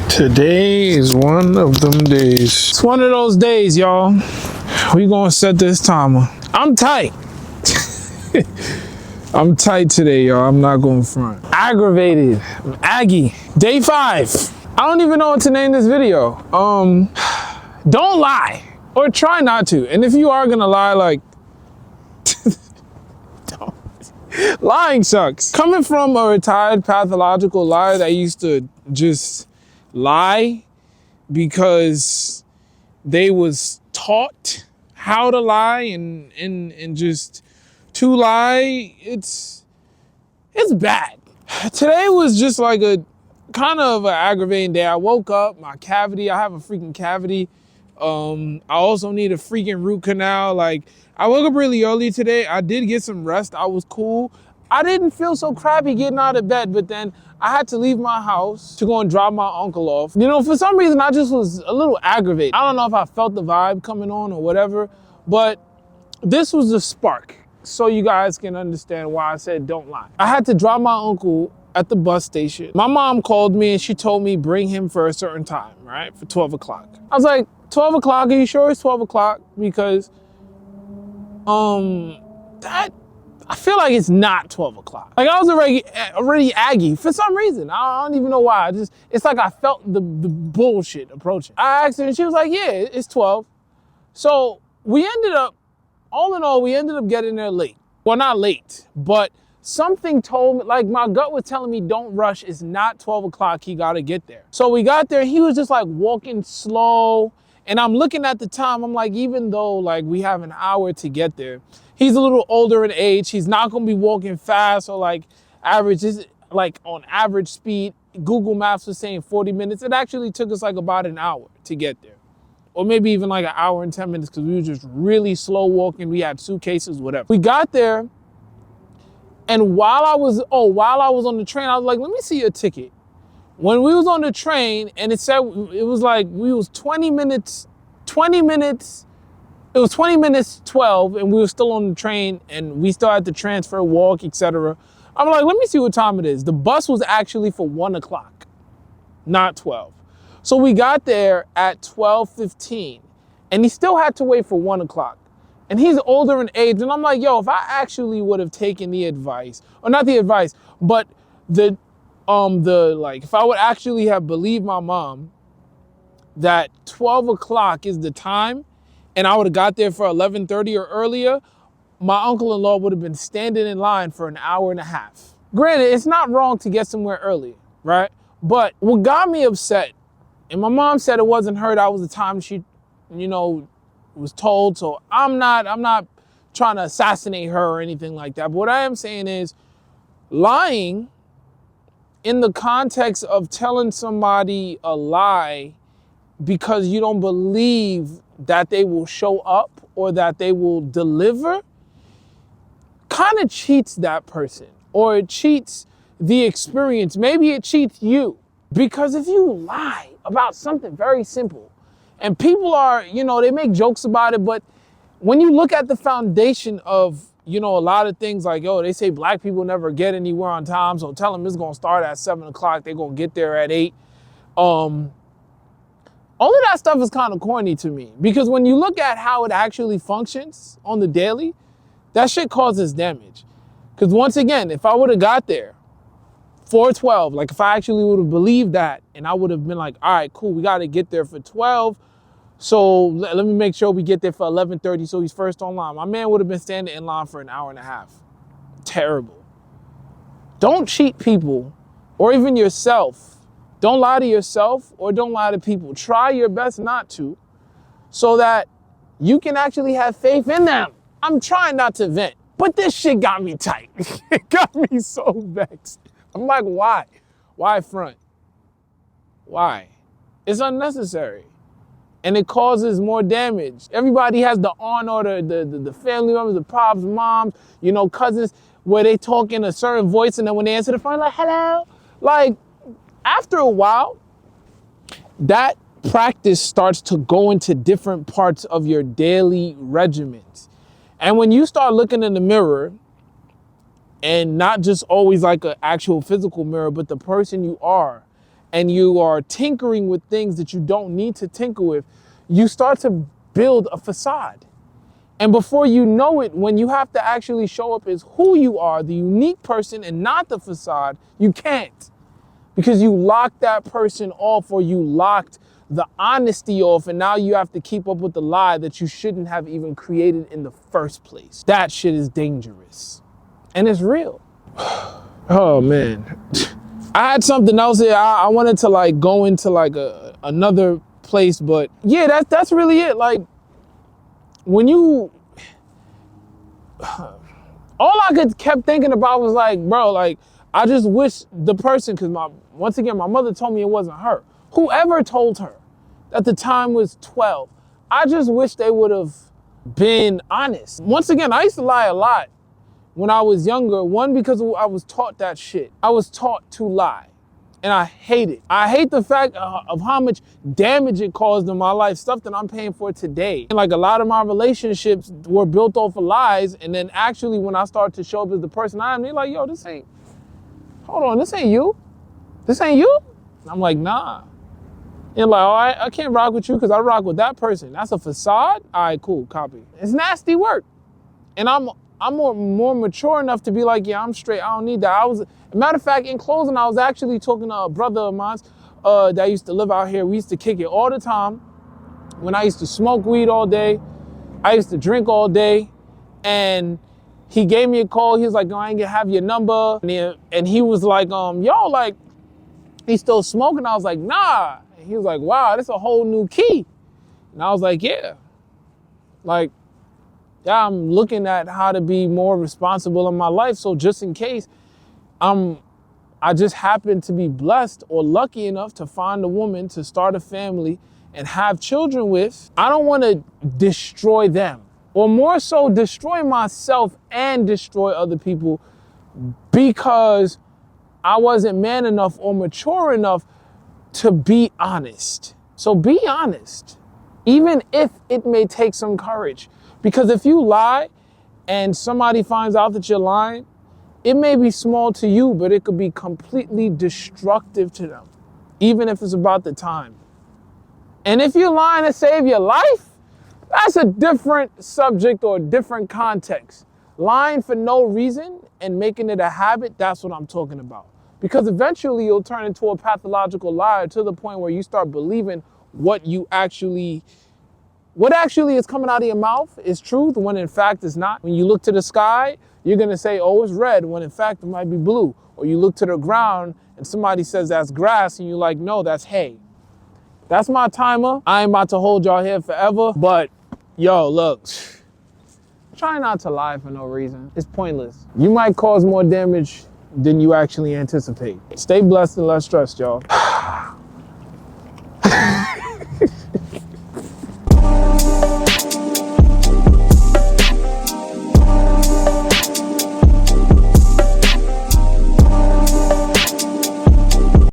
Today is one of them days. It's one of those days, y'all. We gonna set this timer. I'm tight. I'm tight today, y'all. I'm not going front. Aggravated. I'm Aggie. Day 5. I don't even know what to name this video. Don't lie. Or try not to. And if you are gonna lie, like, don't. Lying sucks. Coming from a retired pathological liar that used to just lie because they was taught how to lie and just to lie, it's bad. Today was just like a kind of an aggravating day. I woke up, my cavity, I have a freaking cavity. I also need a freaking root canal. Like, I woke up really early today. I did get some rest. I was cool. I didn't feel so crappy getting out of bed, but then I had to leave my house to go and drop my uncle off. You know, for some reason, I just was a little aggravated. I don't know if I felt the vibe coming on or whatever, but this was the spark. So you guys can understand why I said don't lie. I had to drop my uncle at the bus station. My mom called me and she told me bring him for a certain time, right? For 12 o'clock. I was like, 12 o'clock, are you sure it's 12 o'clock? Because I feel like it's not 12 o'clock. Like, I was already Aggie for some reason. I don't even know why. It's like I felt the bullshit approaching. I asked her and she was like, yeah, it's 12. So we ended up, all in all, we ended up getting there late. Well, not late, but something told me, like my gut was telling me don't rush, it's not 12 o'clock, he gotta get there. So we got there, he was just like walking slow. And I'm looking at the time, I'm like, even though like we have an hour to get there, he's a little older in age, he's not gonna be walking fast or like average, like on average speed. Google Maps was saying 40 minutes. It actually took us like about an hour to get there. Or maybe even like an hour and 10 minutes because we were just really slow walking. We had suitcases, whatever. We got there, and while I was on the train, I was like, let me see your ticket. When we was on the train and it said, it was like, we was 20 minutes, it was 20 minutes 12 and we were still on the train and we still had to transfer, walk, etc. I'm like, let me see what time it is. The bus was actually for 1 o'clock, not 12. So we got there at 12:15 and he still had to wait for 1 o'clock. And he's older in age. And I'm like, yo, if I actually would have taken the advice, or not the advice, but if I would actually have believed my mom that 12 o'clock is the time and I would have got there for 11:30 or earlier, my uncle-in-law would have been standing in line for an hour and a half. Granted, it's not wrong to get somewhere early, right? But what got me upset, and my mom said it wasn't her, that was the time she, was told. So I'm not trying to assassinate her or anything like that. But what I am saying is lying in the context of telling somebody a lie because you don't believe that they will show up or that they will deliver kind of cheats that person, or it cheats the experience. Maybe it cheats you. Because if you lie about something very simple, and people are, they make jokes about it, but when you look at the foundation of, a lot of things like, they say black people never get anywhere on time, so tell them it's gonna start at 7 o'clock, they're gonna get there at 8. All of that stuff is kind of corny to me, because when you look at how it actually functions on the daily, that shit causes damage. Because once again, if I would have got there 4:12, like if I actually would have believed that, and I would have been like, all right, cool, we got to get there for 12. So let me make sure we get there for 11:30 so he's first on line. My man would have been standing in line for an hour and a half. Terrible. Don't cheat people or even yourself. Don't lie to yourself or don't lie to people. Try your best not to, so that you can actually have faith in them. I'm trying not to vent, but this shit got me tight. It got me so vexed. I'm like, why? Why front? Why? It's unnecessary. And it causes more damage. Everybody has the aunt or the family members, the pops, moms, cousins, where they talk in a certain voice, and then when they answer the phone, like, hello. Like, after a while, that practice starts to go into different parts of your daily regiment. And when you start looking in the mirror, and not just always like an actual physical mirror, but the person you are, and you are tinkering with things that you don't need to tinker with, you start to build a facade. And before you know it, when you have to actually show up as who you are, the unique person and not the facade, you can't. Because you locked that person off, or you locked the honesty off, and now you have to keep up with the lie that you shouldn't have even created in the first place. That shit is dangerous. And it's real. Oh man. I had something else here. I wanted to like go into like another place, but yeah, that's really it. Like when you, all I kept thinking about was like, bro, like I just wish the person, because once again, my mother told me it wasn't her. Whoever told her that the time was 12, I just wish they would have been honest. Once again, I used to lie a lot when I was younger. One, because I was taught that shit. I was taught to lie. And I hate it. I hate the fact of how much damage it caused in my life, stuff that I'm paying for today. And like a lot of my relationships were built off of lies. And then actually when I started to show up as the person I am, they're like, yo, this ain't you. This ain't you? And I'm like, nah. And like, oh, I can't rock with you because I rock with that person. That's a facade? All right, cool, copy. It's nasty work. And I'm more mature enough to be like, yeah, I'm straight. I don't need that. Matter of fact, in closing, I was actually talking to a brother of mine that used to live out here. We used to kick it all the time. When I used to smoke weed all day, I used to drink all day, and he gave me a call. He was like, I ain't gonna have your number. And he was like, yo, like, he's still smoking? I was like, nah. And he was like, wow, that's a whole new key. And I was like, yeah. Like, yeah, I'm looking at how to be more responsible in my life. So just in case I just happen to be blessed or lucky enough to find a woman to start a family and have children with, I don't want to destroy them, or more so destroy myself and destroy other people because I wasn't man enough or mature enough to be honest. So be honest, even if it may take some courage. Because if you lie and somebody finds out that you're lying, it may be small to you, but it could be completely destructive to them, even if it's about the time. And if you're lying to save your life, that's a different subject or a different context. Lying for no reason and making it a habit, that's what I'm talking about. Because eventually you'll turn into a pathological liar to the point where you start believing what actually is coming out of your mouth is truth when in fact it's not. When you look to the sky, you're gonna say, oh, it's red, when in fact it might be blue. Or you look to the ground and somebody says that's grass and you're like, no, that's hay. That's my timer. I ain't about to hold y'all here forever, but yo, look, try not to lie for no reason. It's pointless. You might cause more damage than you actually anticipate. Stay blessed and less stressed, y'all.